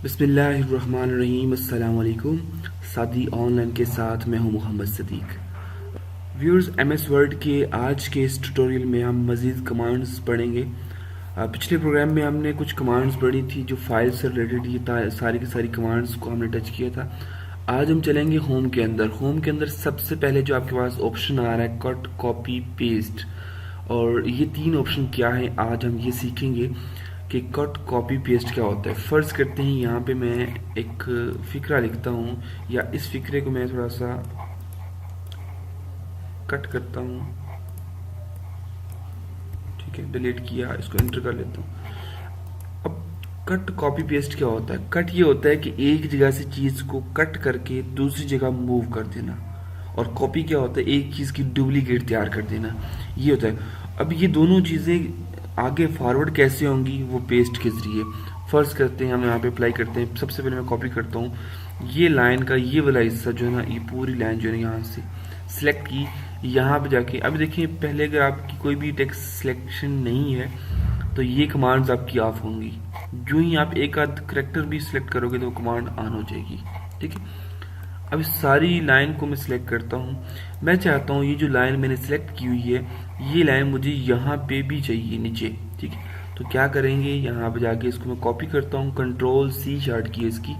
बिस्मिल्लाहिर्रहमानिर्रहीम। अस्सलाम वालेकुम। सादी ऑनलाइन के साथ मैं हूं Mohammad Sadiq. Viewers, MS word के आज के इस ट्यूटोरियल में हम मज़ीद कमांड्स पढ़ेंगे। पिछले प्रोग्राम में हमने कुछ कमांड्स पढ़ी थी जो फाइल से रिलेटेड, ये सारी की सारी कमांड्स को हमने टच किया था। आज हम चलेंगे होम के अंदर। होम के अंदर सबसे पहले जो आपके पास ऑप्शन आ रहा है कट, कॉपी, पेस्ट, और ये तीन ऑप्शन क्या है आज हम ये सीखेंगे कि कट, कॉपी, पेस्ट क्या होता है। फर्ज करते हैं यहाँ पे मैं एक फिक्रा लिखता हूँ, या इस फिक्रे को मैं थोड़ा सा कट करता हूँ, ठीक है, डिलीट किया, इसको एंटर कर लेता हूँ। अब कट, कॉपी, पेस्ट क्या होता है? कट ये होता है कि एक जगह से चीज को कट करके दूसरी जगह मूव कर देना, और कॉपी क्या होता है? एक चीज की डुप्लीकेट तैयार कर देना, ये होता है। अब ये दोनों चीजें आगे फॉरवर्ड कैसे होंगी? वो पेस्ट के जरिए। फर्ज करते हैं हम यहाँ पे अप्लाई करते हैं। सबसे पहले मैं कॉपी करता हूँ ये लाइन का ये वाला हिस्सा जो है ना, ये पूरी लाइन जो है यहाँ से सिलेक्ट की, यहाँ पे जाके अभी देखिए, पहले अगर आपकी कोई भी टेक्स्ट सिलेक्शन नहीं है तो ये कमांड्स आपकी ऑफ होंगी। जो ही आप एक आध करेक्टर भी सिलेक्ट करोगे तो वो कमांड ऑन हो जाएगी, ठीक है। अब इस सारी लाइन को मैं सिलेक्ट करता हूँ। मैं चाहता हूँ ये जो लाइन मैंने सिलेक्ट की हुई है, ये लाइन मुझे यहाँ पे भी चाहिए नीचे, ठीक है। तो क्या करेंगे, यहाँ पे जाके इसको मैं कॉपी करता हूँ, कंट्रोल सी शार्ट की इसकी,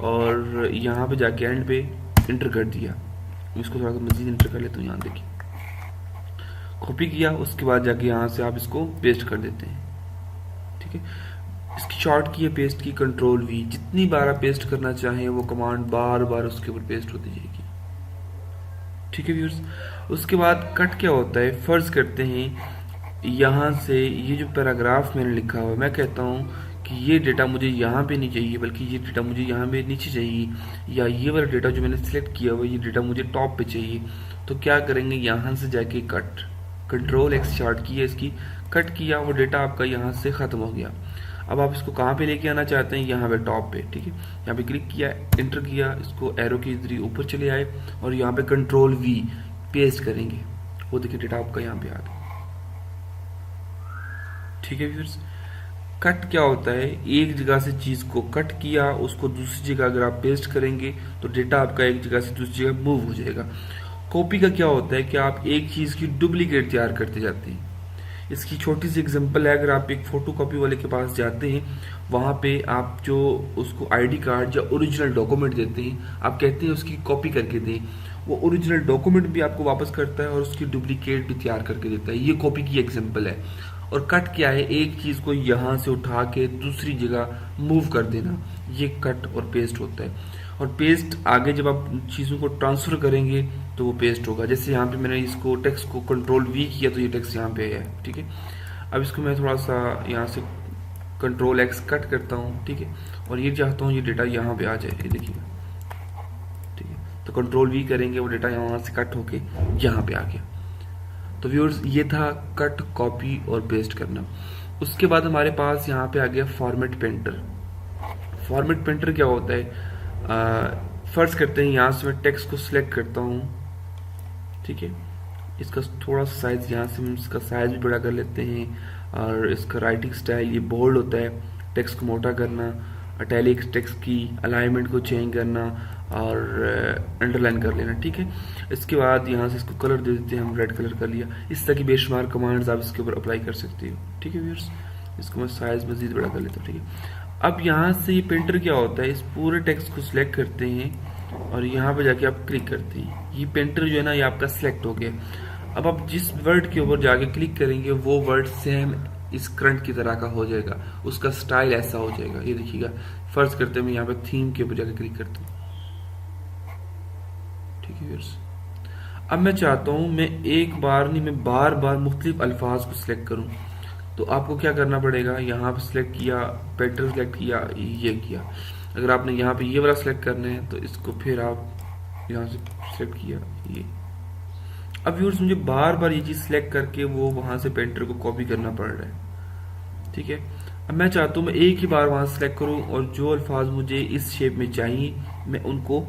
और यहाँ पे जाके एंड पे इंटर कर दिया। इसको थोड़ा सा मजीद इंटर कर लेता हूँ। यहाँ देखिए, कॉपी किया, उसके बाद जाके यहाँ से आप इसको पेस्ट कर देते हैं, ठीक है। इसकी शॉर्ट की है पेस्ट की, कंट्रोल वी। जितनी बार आप पेस्ट करना चाहें वो कमांड बार बार उसके ऊपर पेस्ट होती जाएगी, ठीक है व्यूअर्स। उसके बाद कट क्या होता है? फर्ज करते हैं यहाँ से ये जो पैराग्राफ मैंने लिखा हुआ है, मैं कहता हूँ कि ये डेटा मुझे यहाँ पे नहीं चाहिए, बल्कि ये डेटा मुझे यहाँ पे नीचे चाहिए, या ये वाला डेटा जो मैंने सिलेक्ट किया हुआ ये डेटा मुझे टॉप पे चाहिए। तो क्या करेंगे, यहाँ से जाके कट, कंट्रोल एक्स शॉर्ट की है इसकी, कट किया, वो डेटा आपका यहाँ से खत्म हो गया। अब आप इसको कहाँ पे लेके आना चाहते हैं? यहाँ पे टॉप पे, ठीक है। यहाँ पे क्लिक किया, एंटर किया, इसको एरो के जरिए ऊपर चले आए, और यहाँ पे कंट्रोल वी पेस्ट करेंगे। वो देखिए डेटा आपका यहाँ पे आ गया, ठीक है व्यूअर्स। कट क्या होता है? एक जगह से चीज को कट किया, उसको दूसरी जगह अगर आप पेस्ट करेंगे तो डेटा आपका एक जगह से दूसरी जगह मूव हो जाएगा। कॉपी का क्या होता है कि आप एक चीज की डुप्लीकेट तैयार करते जाते हैं। इसकी छोटी सी एग्जांपल है, अगर आप एक फोटो कॉपी वाले के पास जाते हैं, वहां पे आप जो उसको आईडी कार्ड या ओरिजिनल डॉक्यूमेंट देते हैं, आप कहते हैं उसकी कॉपी करके दें, वो ओरिजिनल डॉक्यूमेंट भी आपको वापस करता है और उसकी डुप्लीकेट भी तैयार करके देता है। ये कॉपी की एग्जांपल है। और कट क्या है? एक चीज को यहाँ से उठा के दूसरी जगह मूव कर देना, ये कट और पेस्ट होता है। और पेस्ट आगे जब आप चीज़ों को ट्रांसफर करेंगे तो वो पेस्ट होगा। जैसे यहाँ पे मैंने इसको टेक्स्ट को कंट्रोल वी किया तो ये टेक्स्ट यहाँ पे है, ठीक है। अब इसको मैं थोड़ा सा यहाँ से कंट्रोल एक्स कट करता हूँ, ठीक है, और ये चाहता हूँ ये डेटा यहाँ पे आ जाए, ये देखिए, ठीक है। तो कंट्रोल वी करेंगे, वो डेटा यहाँ से कट होके यहाँ पे आ गया। तो व्यूअर्स, ये था कट, कॉपी और पेस्ट करना। उसके बाद हमारे पास यहाँ पे आ गया फॉर्मेट पेंटर। फॉर्मेट पेंटर क्या होता है? फर्ज करते हैं यहाँ से मैं टेक्स्ट को सिलेक्ट करता हूँ, ठीक है। इसका थोड़ा सा साइज, यहाँ से हम इसका साइज भी बड़ा कर लेते हैं, और इसका राइटिंग स्टाइल ये बोल्ड होता है। टेक्स्ट को मोटा करना, इटैलिक टेक्स्ट की अलाइनमेंट को चेंज करना, और अंडरलाइन कर लेना, ठीक है। इसके बाद यहाँ से इसको कलर दे देते हैं, हम रेड कलर कर लिया। इस तरह की बेशुमार कमांड्स आप इसके ऊपर अप्लाई कर सकते हो, ठीक है व्यूअर्स। इसको मैं साइज मजीद बड़ा कर लेता हूँ, ठीक है। अब यहाँ से ये पेंटर क्या होता है? इस पूरे टेक्स्ट को सिलेक्ट करते हैं और यहाँ पे जाके आप क्लिक करते हैं, ये पेंटर जो है ना ये आपका सिलेक्ट हो गया। अब आप जिस वर्ड के ऊपर जाके क्लिक करेंगे वो वर्ड सेम इस करंट की तरह का हो जाएगा, उसका स्टाइल ऐसा हो जाएगा। ये देखिएगा, फर्ज करते हैं मैं यहाँ पे थीम के ऊपर जाके क्लिक करता हूँ, ठीक है व्यूअर्स। अब मैं चाहता हूँ मैं एक बार नहीं, मैं बार बार मुख्तलिफ अल्फाज को सिलेक्ट करूँ। तो आपको क्या करना पड़ेगा? यहाँ पे सिलेक्ट किया, पेंटर सिलेक्ट किया, ये किया। अगर आपने यहाँ पे ये वाला सिलेक्ट करना है तो इसको फिर आप यहाँ से सिलेक्ट किया, ये। अब व्यूअर्स, मुझे बार बार ये चीज सिलेक्ट करके वो वहां से पेंटर को कॉपी करना पड़ रहा है, ठीक है। अब मैं चाहता हूँ मैं एक ही बार वहां सिलेक्ट करूँ और जो अल्फाज मुझे इस शेप में चाहिए मैं उनको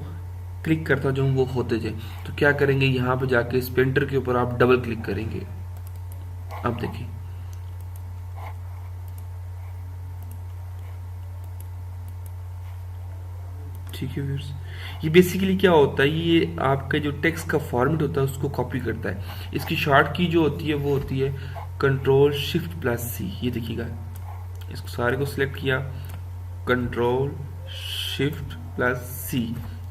क्लिक करता जाऊँ, वो होते जाए। तो क्या करेंगे, यहाँ पे जाके इस पेंटर के ऊपर आप डबल क्लिक करेंगे। अब देखिए, ठीक है व्यूअर्स, ये बेसिकली क्या होता है, ये आपका जो टेक्स्ट का फॉर्मेट होता है उसको कॉपी करता है। इसकी शॉर्ट की जो होती है वो होती है कंट्रोल शिफ्ट प्लस सी। ये देखिएगा, इसको सारे को सिलेक्ट किया, कंट्रोल शिफ्ट प्लस सी,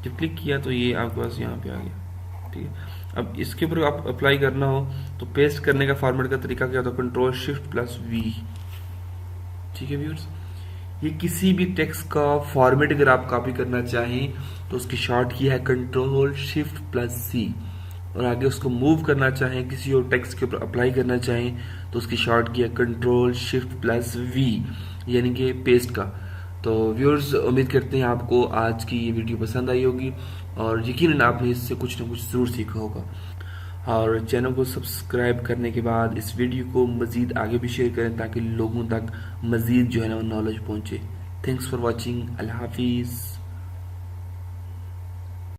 जब क्लिक किया तो ये आपके पास यहाँ पे आ गया। ठीक है, अब इसके ऊपर आप अप्लाई करना हो तो पेस्ट करने का फॉर्मेट का तरीका क्या होता है, कंट्रोल शिफ्ट प्लस वी। ठीक है व्यूअर्स, ये किसी भी टेक्स्ट का फॉर्मेट अगर आप कॉपी करना चाहें तो उसकी शॉर्ट की है कंट्रोल शिफ्ट प्लस सी, और आगे उसको मूव करना चाहें, किसी और टेक्स्ट के ऊपर अप्लाई करना चाहें तो उसकी शॉर्ट की है कंट्रोल शिफ्ट प्लस वी, यानी कि पेस्ट का। तो व्यूअर्स, उम्मीद करते हैं आपको आज की ये वीडियो पसंद आई होगी और यकीनन आपने इससे कुछ ना कुछ ज़रूर सीखा होगा। और चैनल को सब्सक्राइब करने के बाद इस वीडियो को मज़ीद आगे भी शेयर करें ताकि लोगों तक मज़ीद जो है ना नॉलेज पहुँचे। Thanks for watching. अल्लाह हाफिज़।